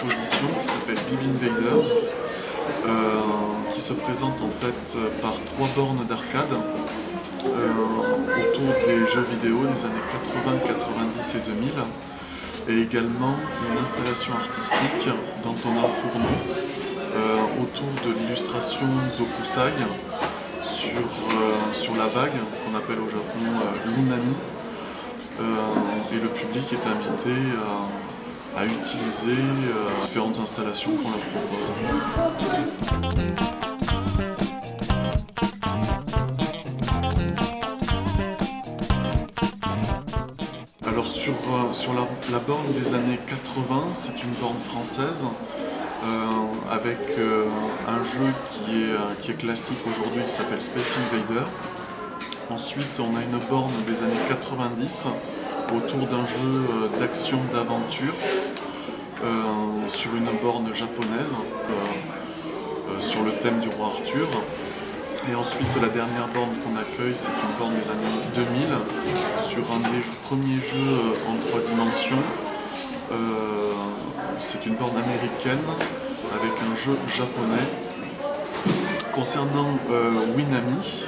exposition qui s'appelle Bib Invaders, qui se présente en fait par 3 bornes d'arcade autour des jeux vidéo des années 80, 90 et 2000, et également une installation artistique d'Antonin Fourneau autour de l'illustration d'Okusai sur la vague qu'on appelle au Japon l'unami, et le public est invité à utiliser différentes installations qu'on leur propose. Alors sur la borne des années 80, c'est une borne française avec un jeu qui est classique aujourd'hui qui s'appelle Space Invader. Ensuite on a une borne des années 90 autour d'un jeu d'action d'aventure sur une borne japonaise sur le thème du roi Arthur. Et ensuite la dernière borne qu'on accueille, c'est une borne des années 2000 sur un des premiers jeux en 3 dimensions. C'est une borne américaine avec un jeu japonais. Concernant Winami,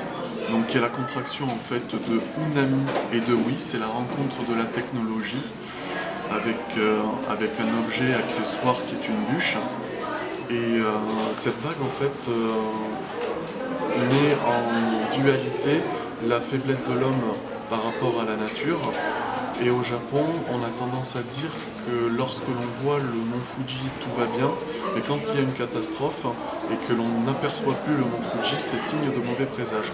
donc qui est la contraction en fait de Unami et de Wii, c'est la rencontre de la technologie avec un objet accessoire qui est une bûche. Et cette vague en fait met en dualité la faiblesse de l'homme par rapport à la nature. Et au Japon, on a tendance à dire que lorsque l'on voit le mont Fuji, tout va bien, mais quand il y a une catastrophe et que l'on n'aperçoit plus le mont Fuji, c'est signe de mauvais présage.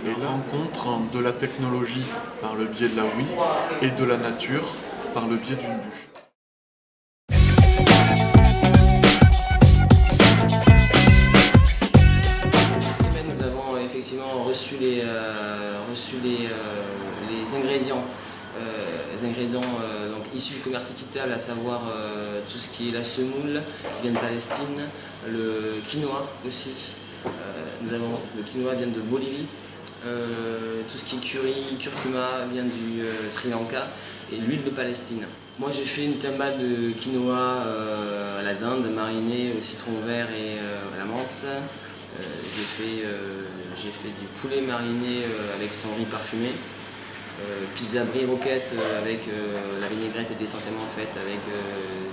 Et la rencontre de la technologie par le biais de la Wii et de la nature par le biais d'une bûche. Nous avons effectivement reçu les ingrédients. Donc issus du commerce équitable, à savoir tout ce qui est la semoule qui vient de Palestine, le quinoa aussi. Le quinoa vient de Bolivie. Tout ce qui est curry, curcuma vient du Sri Lanka, et l'huile de Palestine. Moi j'ai fait une timbale de quinoa à la dinde marinée au citron vert et à la menthe. J'ai fait du poulet mariné avec son riz parfumé. Pizza brie roquette avec la vinaigrette était essentiellement faite avec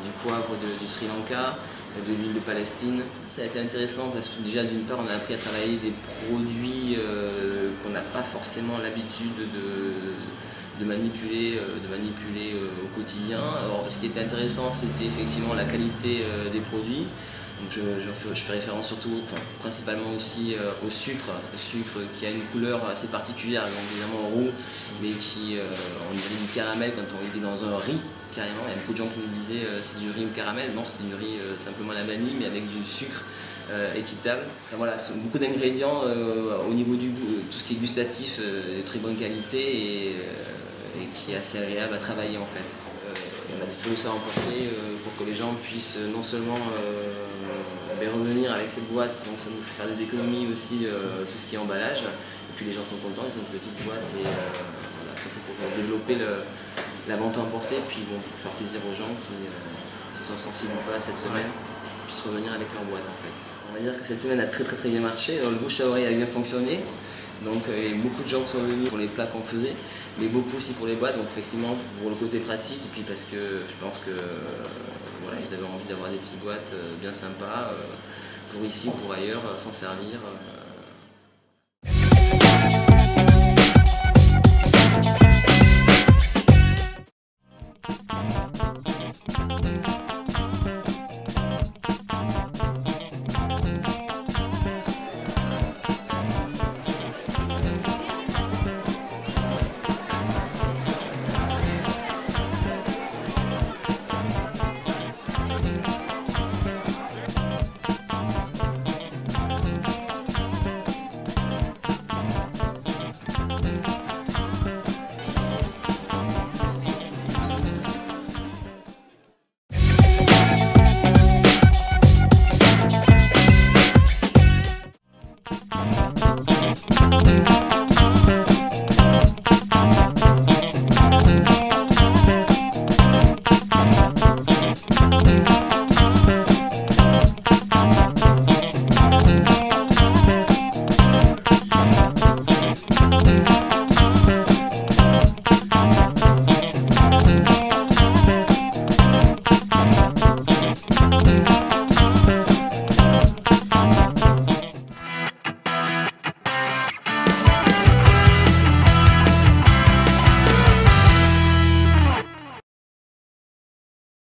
du poivre du Sri Lanka, de l'huile de Palestine. Ça a été intéressant parce que déjà d'une part on a appris à travailler des produits qu'on n'a pas forcément l'habitude de manipuler au quotidien. Alors ce qui était intéressant c'était effectivement la qualité des produits. Donc je fais référence surtout, principalement aussi au sucre qui a une couleur assez particulière, donc évidemment roux, mais qui on dirait du caramel quand on est dans un riz carrément. Il y a beaucoup de gens qui nous disaient c'est du riz au caramel, non c'est du riz simplement à la vanille mais avec du sucre équitable. Enfin, voilà, c'est beaucoup d'ingrédients au niveau du goût, tout ce qui est gustatif de très bonne qualité et qui est assez agréable à travailler en fait. On a distribué ça à emporter pour que les gens puissent non seulement revenir avec cette boîte, donc ça nous fait faire des économies aussi, tout ce qui est emballage, et puis les gens sont contents, ils ont une petite boîte et voilà, ça c'est pour développer la vente à emporter, puis bon, pour faire plaisir aux gens qui sont sensibles ou pas à cette semaine, puissent revenir avec leur boîte en fait. On va dire que cette semaine a très bien marché, le bouche à oreille a bien fonctionné. Donc beaucoup de gens sont venus pour les plats qu'on faisait, mais beaucoup aussi pour les boîtes, donc effectivement pour le côté pratique, et puis parce que je pense que voilà, ils avaient envie d'avoir des petites boîtes bien sympas, pour ici, pour ailleurs, s'en servir.